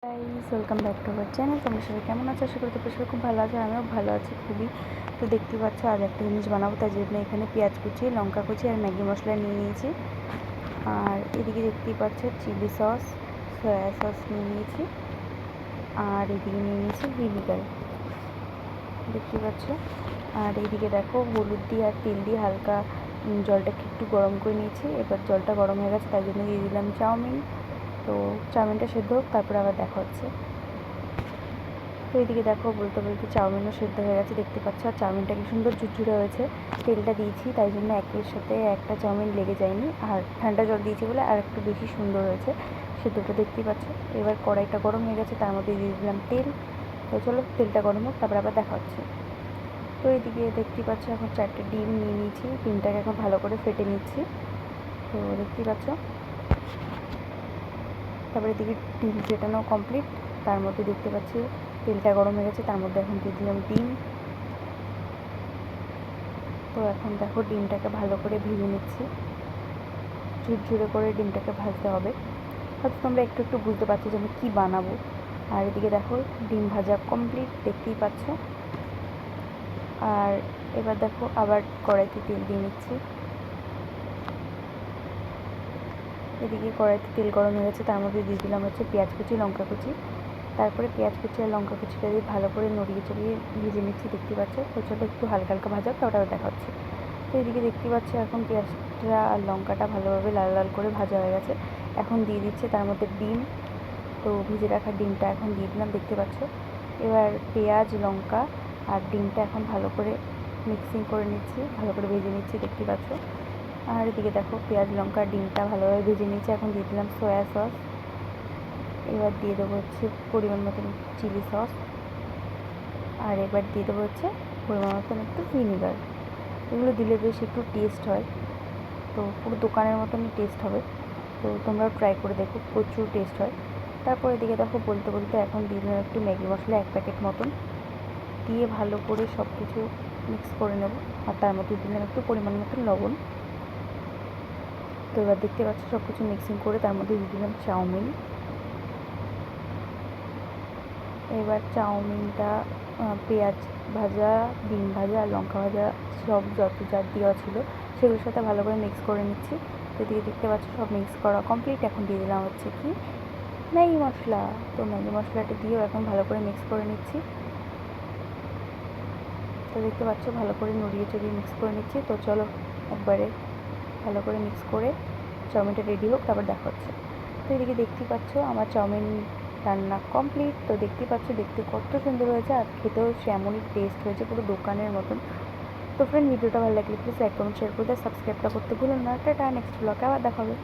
Guys, welcome back to our channel. তোমরা সবাই কেমন আছো? আশা করি তোমরা সবাই খুব ভালো আছো। আমিও ভালো আছি খুবই। তো দেখতে পাচ্ছ আজ একটা জিনিস বানাবো, তার জন্য এখানে পেঁয়াজ কুচি, লঙ্কা কুচি আর ম্যাগি মশলা নিয়ে নিয়েছি। আর এদিকে দেখতেই পাচ্ছ চিলি সস, সয়া সস নিয়ে নিয়েছি। আর এদিকে নিয়ে নিয়েছি ভিনিগার, দেখতে পাচ্ছ। আর এইদিকে দেখো হলুদ দিয়ে আর তেল দিয়ে হালকা জলটাকে একটু গরম করে নিয়েছি। এবার জলটা গরম হয়ে গেছে, তাই জন্য দিয়ে দিলাম চাউমিন। তো চাউমিনটা সেদ্ধ হোক, তারপরে আবার দেখা হচ্ছে। তো এইদিকে দেখো বলতে বলতে চাউমিনও সেদ্ধ হয়ে গেছে, দেখতে পাচ্ছ। আর চাউমিনটা কি সুন্দর ঝুরঝুরে হয়েছে, তেলটা দিয়েছি তাই জন্য একের সাথে একটা চাউমিন লেগে যায়নি। আর ঠান্ডা জল দিয়েছি বলে আর একটু বেশি সুন্দর হয়েছে সেদ্ধটা, দেখতেই পাচ্ছ। এবার কড়াইটা গরম হয়ে গেছে, তার মধ্যে দিয়ে দিলাম তেল। তো চলো তেলটা গরম হোক, তারপরে আবার দেখা হচ্ছে। তো এইদিকে দেখতেই পাচ্ছ এখন 4টে ডিম নিয়ে নিয়েছি, ডিমটাকে এখন ভালো করে ফেটে নিচ্ছি। তো দেখতেই পাচ্ছ, তারপরে এদিকে ডিম ফেটানো কমপ্লিট। তার মধ্যে দেখতে পাচ্ছি তেলটা গরম হয়ে গেছে, তার মধ্যে এখন দিয়ে দিলাম ডিম। তো এখন দেখো ডিমটাকে ভালো করে ভেজে নিচ্ছি, ঝুরঝুরে করে ডিমটাকে ভাজতে হবে। হয়তো তোমরা একটু একটু বুঝতে পারছো যে আমি কী বানাবো। আর এদিকে দেখো ডিম ভাজা কমপ্লিট, দেখতেই পাচ্ছ। আর এবার দেখো আবার কড়াইতে তেল দিয়ে নিচ্ছি। এদিকে কড়াইতে তেল গরম হয়ে গেছে, তার মধ্যে দিয়ে দিলাম হচ্ছে পেঁয়াজ কুচি, লঙ্কা কুচি। তারপরে পেঁয়াজ কুচি আর লঙ্কা কুচিটা দিয়ে ভালো করে নড়িয়ে চড়িয়ে ভেজে নিচ্ছি, দেখতে পাচ্ছ। তো চলো একটু হালকা হালকা ভাজা, তো ওটাও দেখা হচ্ছে। তো এদিকে দেখতে পাচ্ছ এখন পেঁয়াজটা আর লঙ্কাটা ভালোভাবে লাল লাল করে ভাজা হয়ে গেছে। এখন দিয়ে দিচ্ছে তার মধ্যে ডিম। তো ভেজে রাখা ডিমটা এখন দিয়ে দিলাম, দেখতে পাচ্ছ। এবার পেঁয়াজ, লঙ্কা আর ডিমটা এখন ভালো করে মিক্সিং করে নিচ্ছি, ভালো করে ভেজে নিচ্ছি, দেখতে পাচ্ছ। আর এদিকে দেখো পেঁয়াজ, লঙ্কা, ডিমটা ভালোভাবে ভেজে নিচ্ছি। এখন দিয়ে দিলাম সয়া সস। এবার দিয়ে দেবো হচ্ছে পরিমাণ মতন চিলি সস। আর এবার দিয়ে দেবো হচ্ছে পরিমাণ মতন একটু ভিনিগার। এগুলো দিলে বেশ একটু টেস্ট হয়, তো পুরো দোকানের মতনই টেস্ট হবে। তো তোমরাও ট্রাই করে দেখো, প্রচুর টেস্ট হয়। তারপর এদিকে দেখো বলতে বলতে এখন দিয়ে দিলাম একটু ম্যাগি মশলা, 1 প্যাকেট মতন দিয়ে ভালো করে সব কিছু মিক্স করে নেব। আর তার মধ্যে দিলাম একটু পরিমাণ মতন লবণ। তো এবার দেখতে পাচ্ছ সব কিছু মিক্সিং করে তার মধ্যে দিয়ে দিলাম চাউমিন। এবার চাউমিনটা পেঁয়াজ ভাজা, ডিম ভাজা আর লঙ্কা ভাজা সব যত যা দেওয়া ছিল সেগুলোর সাথে ভালো করে মিক্স করে নিচ্ছি। তো এদিকে দেখতে পাচ্ছ সব মিক্স করা কমপ্লিট। এখন দিয়ে দিলাম হচ্ছে কি ম্যাগি মশলা। তো ম্যাগি মশলাটা দিয়েও এখন ভালো করে মিক্স করে নিচ্ছি। তো দেখতে পাচ্ছ ভালো করে নড়িয়ে চড়িয়ে মিক্স করে নিচ্ছি। তো চলো একবারে ভালো করে মিক্স করে চাউমিনটা রেডি হোক, তারপর দেখা হচ্ছে। তো এদিকে দেখতেই পাচ্ছ আমার চাউমিন রান্না কমপ্লিট। তো দেখতেই পাচ্ছ দেখতে কত সুন্দর হয়েছে, আর খেতেও সেমনই টেস্ট হয়েছে, পুরো দোকানের মতন। তো ফ্রেন্ড, ভিডিওটা ভালো লাগলে প্লিজ লাইক, কমেন্ট, শেয়ার করে সাবস্ক্রাইবটা করতে ভুলো না। টাটা, নেক্সট ব্লগে আবার দেখা হবে।